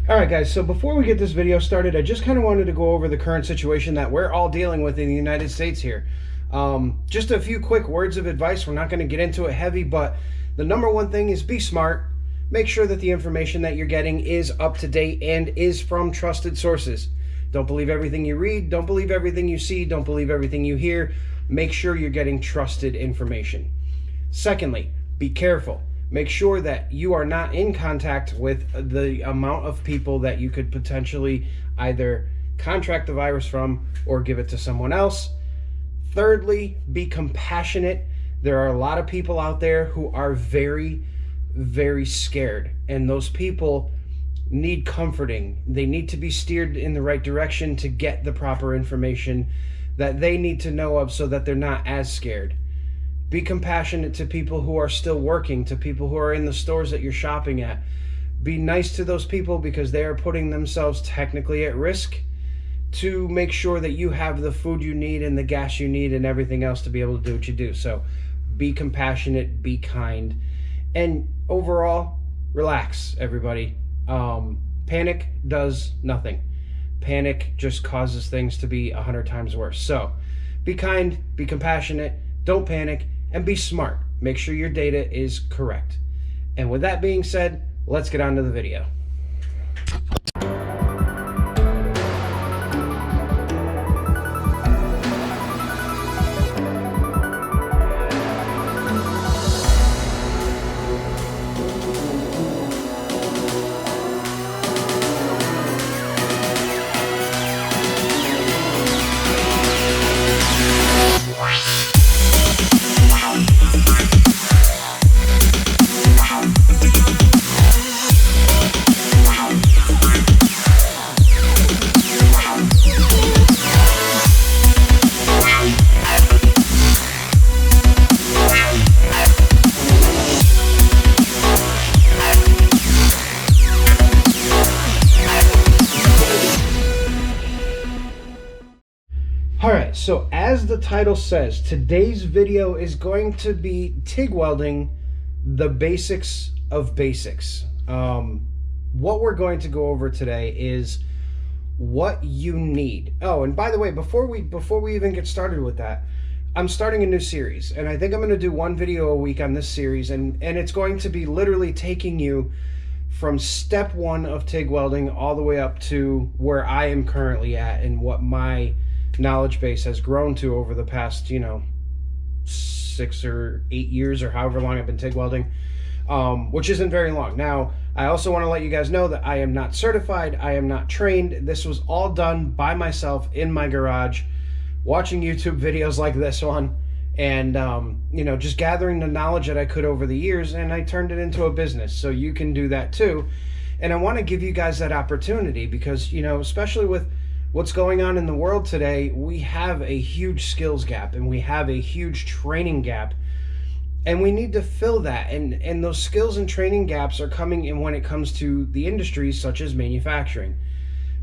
Alright guys, so before we get this video started, I just kind of wanted to go over the current situation that we're all dealing with in the United States here. Just a few quick words of advice. We're not going to get into it heavy, but the number one thing is be smart. Make sure that the information that you're getting is up to date and is from trusted sources. Don't believe everything you read, don't believe everything you see, don't believe everything you hear. Make sure you're getting trusted information. Secondly, be careful. Make sure that you are not in contact with the amount of people that you could potentially either contract the virus from or give it to someone else. Thirdly, be compassionate. There are a lot of people out there who are very, very scared, and those people need comforting. They need to be steered in the right direction to get the proper information that they need to know of so that they're not as scared. Be compassionate to people who are still working, to people who are in the stores that you're shopping at. Be nice to those people because they are putting themselves technically at risk to make sure that you have the food you need and the gas you need and everything else to be able to do what you do. So be compassionate, be kind, and overall, relax, everybody. Panic does nothing. Panic just causes things to be 100 times worse. So be kind, be compassionate, don't panic, and be smart. Make sure your data is correct. And with that being said, let's get on to the video. Alright, so as the title says, today's video is going to be TIG welding, the basics of basics. What we're going to go over today is what you need. Oh, and by the way, before we even get started with that, I'm starting a new series, and I think I'm going to do one video a week on this series, and it's going to be literally taking you from step one of TIG welding all the way up to where I am currently at and what my knowledge base has grown to over the past 6 or 8 years or however long I've been TIG welding, which isn't very long. Now I also want to let you guys know that I am not certified, I am not trained. This was all done by myself in my garage, watching YouTube videos like this one, and just gathering the knowledge that I could over the years, and I turned it into a business. So you can do that too, and I want to give you guys that opportunity because especially with what's going on in the world today, we have a huge skills gap and we have a huge training gap, and we need to fill that. And those skills and training gaps are coming in when it comes to the industries such as manufacturing.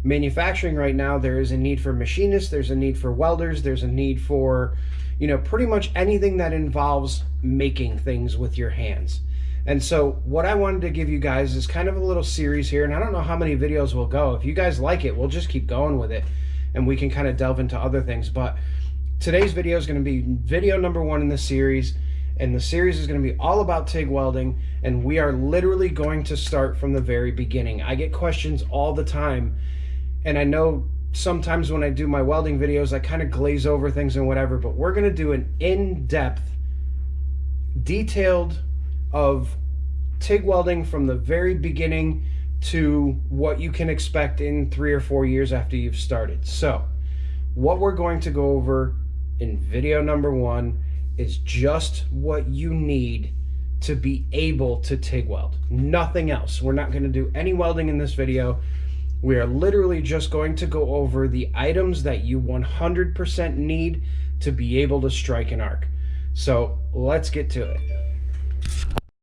Manufacturing right now, there is a need for machinists, there's a need for welders, there's a need for pretty much anything that involves making things with your hands. And so what I wanted to give you guys is kind of a little series here, and I don't know how many videos will go. If you guys like it, we'll just keep going with it, and we can kind of delve into other things. But today's video is going to be video number one in the series, and the series is going to be all about TIG welding, and we are literally going to start from the very beginning. I get questions all the time, and I know sometimes when I do my welding videos, I kind of glaze over things and whatever, but we're going to do an in-depth, detailed of TIG welding from the very beginning to what you can expect in 3 or 4 years after you've started. So what we're going to go over in video number one is just what you need to be able to TIG weld. Nothing else. We're not going to do any welding in this video. We are literally just going to go over the items that you 100% need to be able to strike an arc. So let's get to it.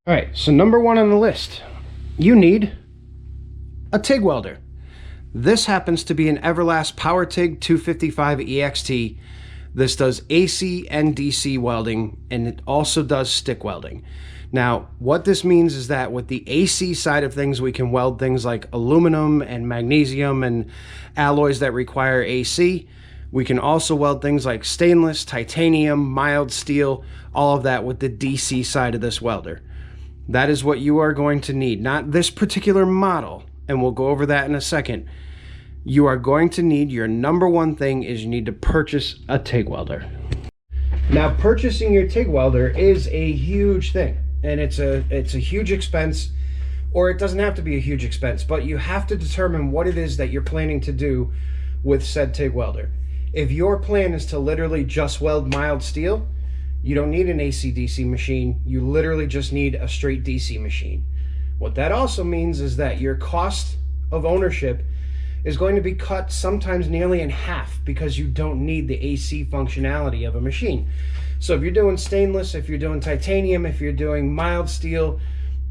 All right, so number one on the list, you need a TIG welder. This happens to be an Everlast Power TIG 255 EXT. This does AC and DC welding, and it also does stick welding. Now, what this means is that with the AC side of things, we can weld things like aluminum and magnesium and alloys that require AC. We can also weld things like stainless, titanium, mild steel, all of that with the DC side of this welder. That is what you are going to need, not this particular model, and we'll go over that in a second. You are going to need, your number one thing is you need to purchase a TIG welder. Now, purchasing your TIG welder is a huge thing, and it's a huge expense, or it doesn't have to be a huge expense, but you have to determine what it is that you're planning to do with said TIG welder. If your plan is to literally just weld mild steel, you don't need an AC/DC machine. You literally just need a straight DC machine. What that also means is that your cost of ownership is going to be cut sometimes nearly in half because you don't need the AC functionality of a machine. So if you're doing stainless, if you're doing titanium, if you're doing mild steel,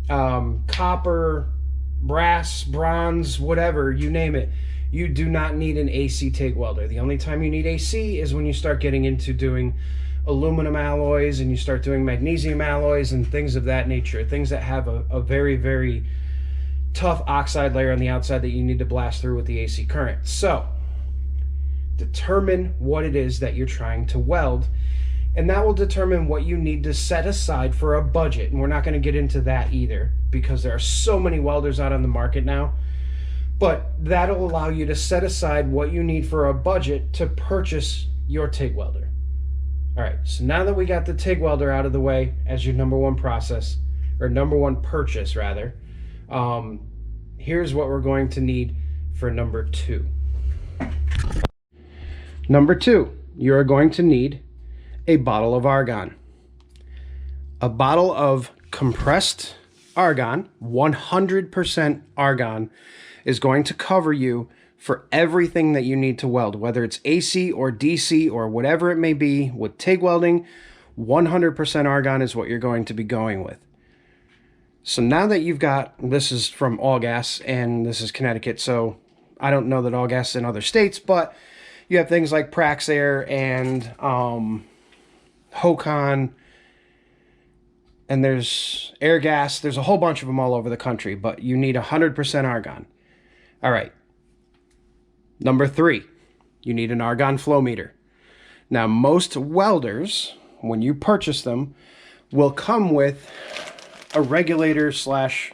copper, brass, bronze, whatever, you name it, you do not need an AC TIG welder. The only time you need AC is when you start getting into doing aluminum alloys and you start doing magnesium alloys and things of that nature, things that have a very, very tough oxide layer on the outside that you need to blast through with the AC current. So determine what it is that you're trying to weld, and that will determine what you need to set aside for a budget. And we're not going to get into that either because there are so many welders out on the market now, but that'll allow you to set aside what you need for a budget to purchase your TIG welder. All right, so now that we got the TIG welder out of the way as your number one process, or number one purchase rather, here's what we're going to need for number two. Number two, you are going to need a bottle of Argon. A bottle of compressed Argon, 100% Argon, is going to cover you for everything that you need to weld, whether it's AC or DC or whatever it may be. With TIG welding, 100% Argon is what you're going to be going with. So now that you've got, this is from All Gas and this is Connecticut, so I don't know that All Gas is in other states, but you have things like Praxair and Hocon, and there's Air Gas. There's a whole bunch of them all over the country, but you need 100% Argon. All right. Number three, you need an Argon flow meter. Now, most welders, when you purchase them, will come with a regulator such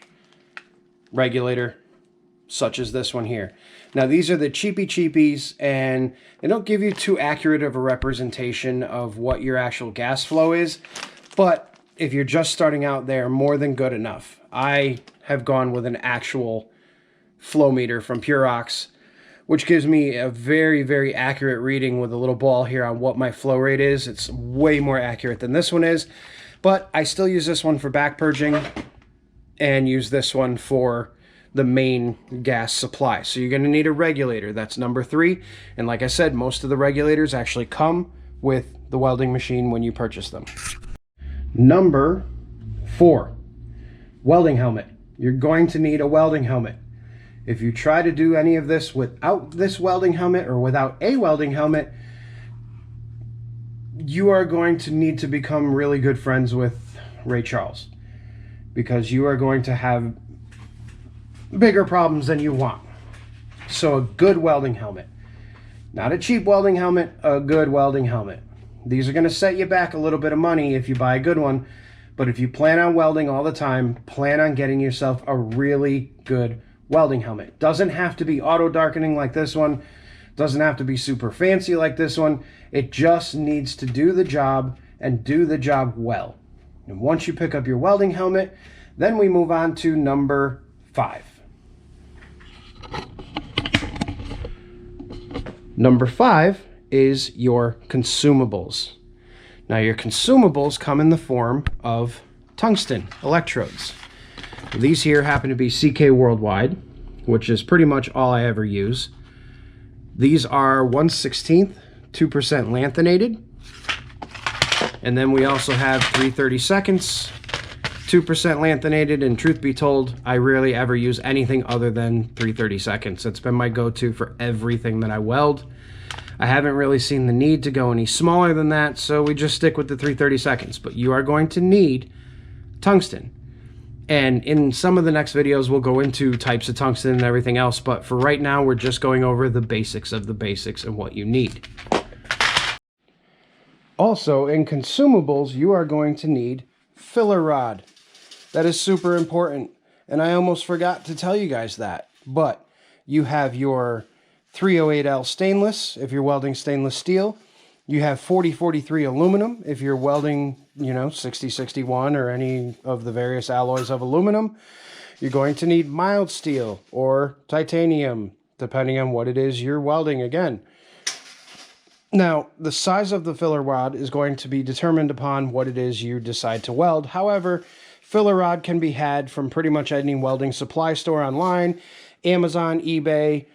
as this one here. Now, these are the cheapies, and they don't give you too accurate of a representation of what your actual gas flow is, but if you're just starting out, they're more than good enough. I have gone with an actual flow meter from Purox, which gives me a very, very accurate reading with a little ball here on what my flow rate is. It's way more accurate than this one is, but I still use this one for back purging and use this one for the main gas supply. So you're going to need a regulator. That's number three. And like I said, most of the regulators actually come with the welding machine when you purchase them. Number four, welding helmet. You're going to need a welding helmet. If you try to do any of this without this welding helmet or without a welding helmet, you are going to need to become really good friends with Ray Charles, because you are going to have bigger problems than you want. So a good welding helmet, not a cheap welding helmet, a good welding helmet. These are going to set you back a little bit of money if you buy a good one, but if you plan on welding all the time, plan on getting yourself a really good welding helmet. Doesn't have to be auto darkening like this one, doesn't have to be super fancy like this one. It just needs to do the job and do the job well. And once you pick up your welding helmet, then we move on to number five. Number five is your consumables. Now, your consumables come in the form of tungsten electrodes. These here happen to be CK Worldwide, which is pretty much all I ever use. These are 1/16, 2% lanthanated. And then we also have 3/32, 2% lanthanated, and truth be told, I rarely ever use anything other than 3/32. It's been my go-to for everything that I weld. I haven't really seen the need to go any smaller than that, so we just stick with the 3/32. But you are going to need tungsten. And in some of the next videos, we'll go into types of tungsten and everything else. But for right now, we're just going over the basics of the basics and what you need. Also, in consumables, you are going to need filler rod. That is super important. And I almost forgot to tell you guys that. But you have your 308L stainless if you're welding stainless steel. You have 4043 aluminum if you're welding, 6061 or any of the various alloys of aluminum. You're going to need mild steel or titanium, depending on what it is you're welding again. Now, the size of the filler rod is going to be determined upon what it is you decide to weld. However, filler rod can be had from pretty much any welding supply store online, Amazon, eBay,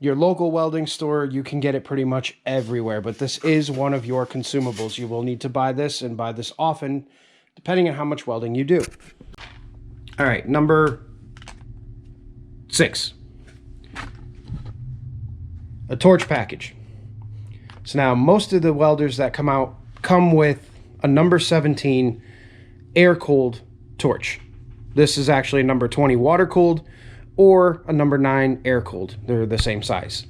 your local welding store. You can get it pretty much everywhere, but this is one of your consumables. You will need to buy this and buy this often, depending on how much welding you do. All right, number 6, a torch package. So now most of the welders that come out come with a number 17 air-cooled torch. This is actually a number 20 water-cooled or a number 9 air-cooled. They're the same size.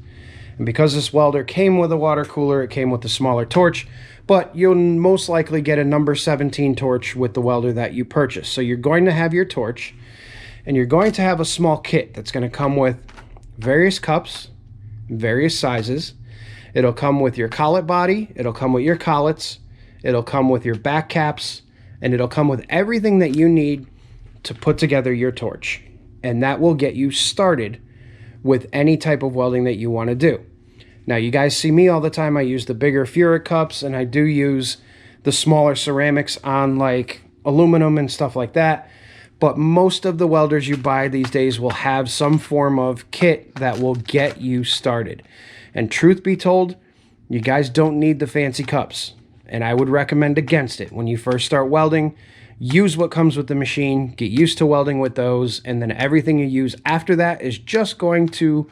And because this welder came with a water cooler, it came with a smaller torch, but you'll most likely get a number 17 torch with the welder that you purchase. So you're going to have your torch, and you're going to have a small kit that's going to come with various cups, various sizes. It'll come with your collet body, it'll come with your collets, it'll come with your back caps, and it'll come with everything that you need to put together your torch. And that will get you started with any type of welding that you want to do. Now, you guys see me all the time. I use the bigger Furic cups, and I do use the smaller ceramics on like aluminum and stuff like that. But most of the welders you buy these days will have some form of kit that will get you started. And truth be told, you guys don't need the fancy cups. And I would recommend against it. When you first start welding, use what comes with the machine, get used to welding with those, and then everything you use after that is just going to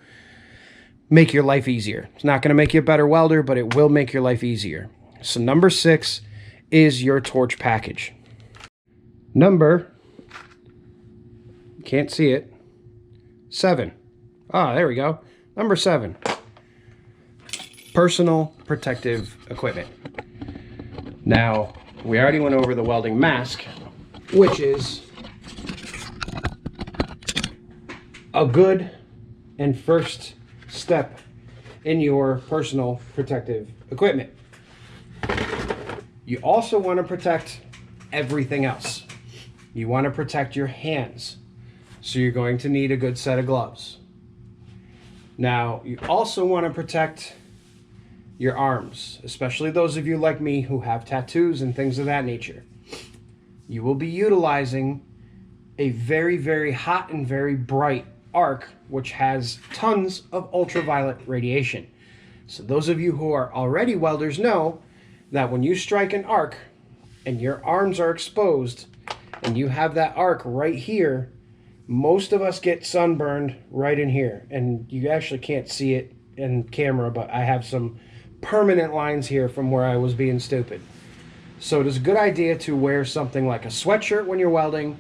make your life easier. It's not going to make you a better welder, but it will make your life easier. So number 6 is your torch package. Number, can't see it, 7. Ah, there we go. Number 7. Personal protective equipment. Now, we already went over the welding mask, which is a good and first step in your personal protective equipment. You also want to protect everything else. You want to protect your hands, so you're going to need a good set of gloves. Now, you also want to protect your arms, especially those of you like me who have tattoos and things of that nature. You will be utilizing a very, very hot and very bright arc, which has tons of ultraviolet radiation. So those of you who are already welders know that when you strike an arc and your arms are exposed and you have that arc right here, most of us get sunburned right in here. And you actually can't see it in camera, but I have some permanent lines here from where I was being stupid. So it is a good idea to wear something like a sweatshirt when you're welding,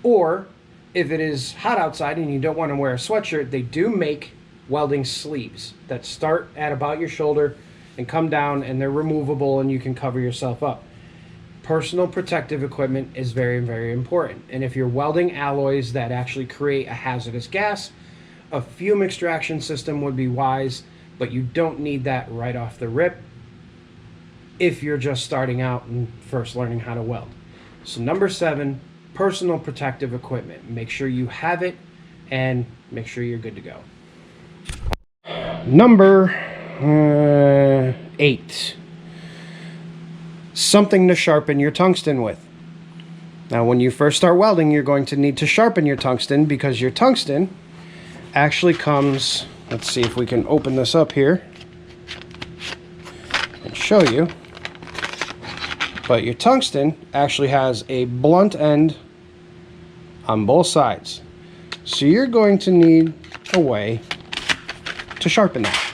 or if it is hot outside and you don't want to wear a sweatshirt, they do make welding sleeves that start at about your shoulder and come down, and they're removable and you can cover yourself up. Personal protective equipment is very, very important. And if you're welding alloys that actually create a hazardous gas, a fume extraction system would be wise, but you don't need that right off the rip if you're just starting out and first learning how to weld. So number 7, personal protective equipment. Make sure you have it and make sure you're good to go. Number 8, something to sharpen your tungsten with. Now, when you first start welding, you're going to need to sharpen your tungsten, because your tungsten actually comes, let's see if we can open this up here and show you. But your tungsten actually has a blunt end on both sides. So you're going to need a way to sharpen that.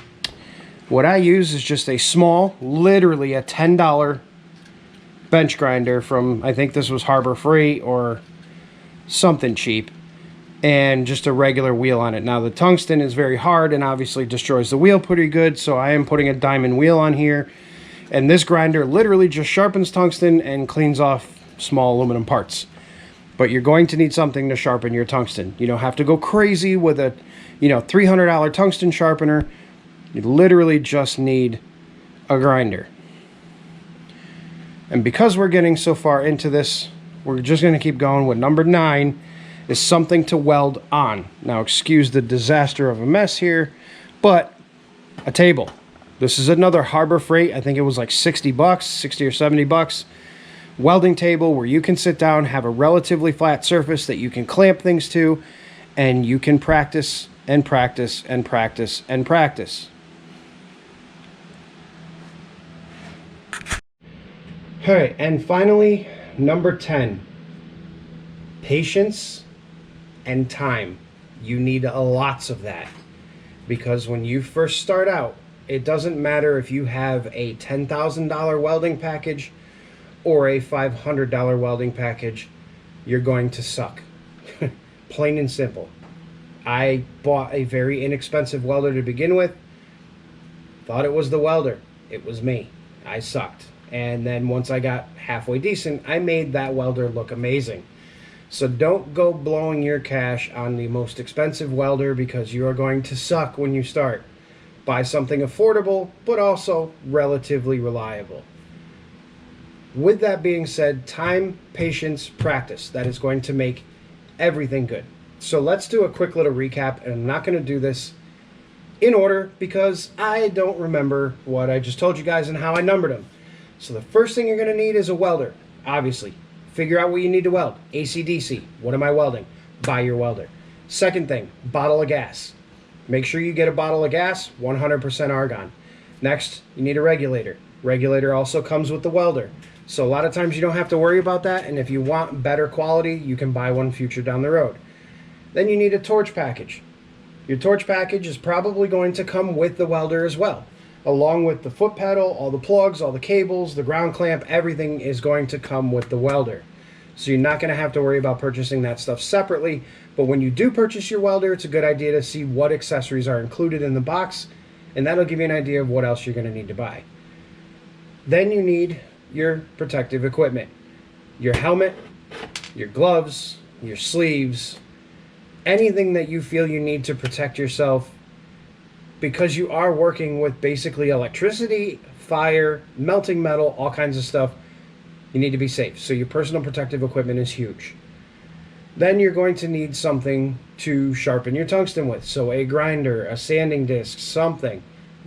What I use is just a small, literally a $10 bench grinder from, I think this was Harbor Freight or something cheap, and just a regular wheel on it. Now the tungsten is very hard and obviously destroys the wheel pretty good, so I am putting a diamond wheel on here, and this grinder literally just sharpens tungsten and cleans off small aluminum parts. But you're going to need something to sharpen your tungsten. You don't have to go crazy with a, you know, $300 tungsten sharpener. You literally just need a grinder. And because we're getting so far into this, we're just going to keep going with number 9 is something to weld on. Now excuse the disaster of a mess here, but a table. This is another Harbor Freight. I think it was like 60 bucks, 60 or 70 bucks. Welding table where you can sit down, have a relatively flat surface that you can clamp things to, and you can practice and practice and practice and practice. All right, and finally, number 10, patience and time. You need lots of that, because when you first start out, it doesn't matter if you have a $10,000 welding package or a $500 welding package, you're going to suck. Plain and simple. I bought a very inexpensive welder to begin with, thought it was the welder. It was me. I sucked. And then once I got halfway decent, I made that welder look amazing. So don't go blowing your cash on the most expensive welder, because you are going to suck when you start. Buy something affordable, but also relatively reliable. With that being said, time, patience, practice. That is going to make everything good. So let's do a quick little recap, and I'm not going to do this in order because I don't remember what I just told you guys and how I numbered them. So the first thing you're going to need is a welder, obviously. Figure out what you need to weld. AC, DC. What am I welding? Buy your welder. Second thing, bottle of gas. Make sure you get a bottle of gas, 100% argon. Next, you need a regulator. Regulator also comes with the welder. So a lot of times you don't have to worry about that, and if you want better quality, you can buy one future down the road. Then you need a torch package. Your torch package is probably going to come with the welder as well. Along with the foot pedal, all the plugs, all the cables, the ground clamp, everything is going to come with the welder. So you're not going to have to worry about purchasing that stuff separately. But when you do purchase your welder, it's a good idea to see what accessories are included in the box, and that'll give you an idea of what else you're going to need to buy. Then you need your protective equipment. Your helmet, your gloves, your sleeves, anything that you feel you need to protect yourself, because you are working with basically electricity, fire, melting metal, all kinds of stuff. You need to be safe. So your personal protective equipment is huge. Then you're going to need something to sharpen your tungsten with. So a grinder, a sanding disc, something.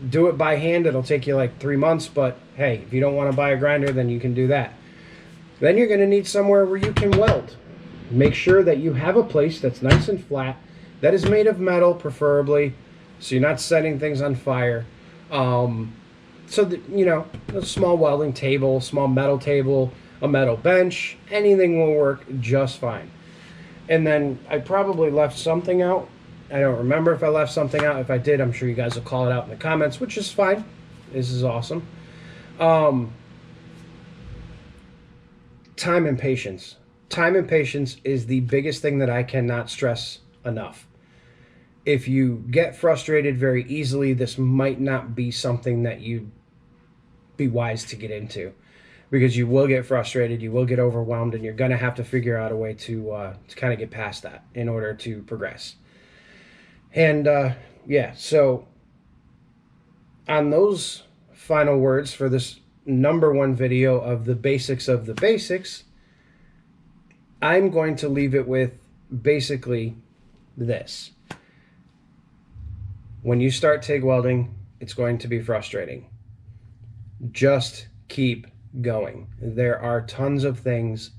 Do it by hand. It'll take you like 3 months, but hey, if you don't want to buy a grinder, then you can do that. Then you're going to need somewhere where you can weld. Make sure that you have a place that's nice and flat, that is made of metal preferably, so you're not setting things on fire. So that, you know, a small welding table, small metal table, a metal bench, anything will work just fine. And then I probably left something out. I don't remember if I left something out. If I did, I'm sure you guys will call it out in the comments, which is fine. This is awesome. Time and patience. Time and patience is the biggest thing that I cannot stress enough. If you get frustrated very easily, this might not be something that you'd be wise to get into, because you will get frustrated, you will get overwhelmed, and you're going to have to figure out a way to kind of get past that in order to progress. And yeah, so on those final words for this #1 video of the basics, I'm going to leave it with basically this. When you start TIG welding, it's going to be frustrating. Just keep going. There are tons of things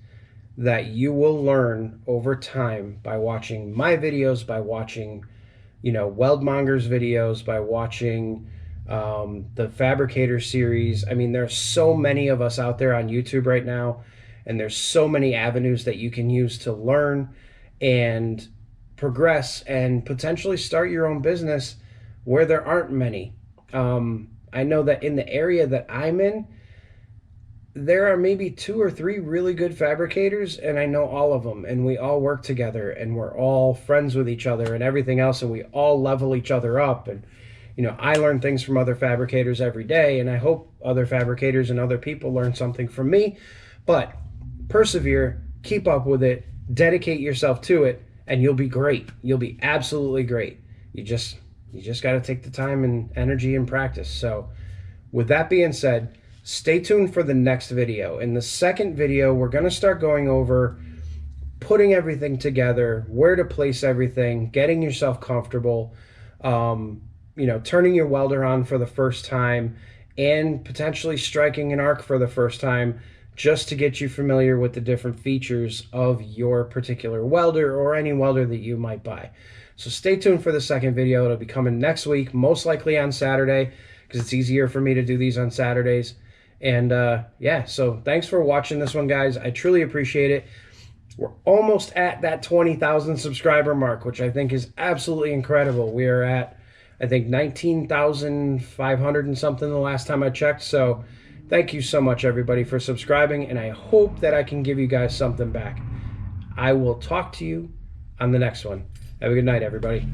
that you will learn over time by watching my videos, by watching, you know, Weldmonger's videos, by watching the Fabricator series. I mean, there's so many of us out there on YouTube right now, and there's so many avenues that you can use to learn and progress and potentially start your own business where there aren't many. I know that in the area that I'm in, there are maybe 2 or 3 really good fabricators, and I know all of them, and we all work together, and we're all friends with each other and everything else, and we all level each other up. And I learn things from other fabricators every day, and I hope other fabricators and other people learn something from me. But persevere, keep up with it, dedicate yourself to it, and you'll be great. You'll be absolutely great. You just got to take the time and energy and practice. So with that being said, stay tuned for the next video. In the second video, we're going to start going over putting everything together, where to place everything, getting yourself comfortable, turning your welder on for the first time, and potentially striking an arc for the first time, just to get you familiar with the different features of your particular welder or any welder that you might buy. So stay tuned for the second video. It'll be coming next week, most likely on Saturday, because it's easier for me to do these on Saturdays. And yeah, so thanks for watching this one, guys. I truly appreciate it. We're almost at that 20,000 subscriber mark, which I think is absolutely incredible. We are at, I think, 19,500 and something the last time I checked. So thank you so much, everybody, for subscribing, and I hope that I can give you guys something back. I will talk to you on the next one. Have a good night, everybody.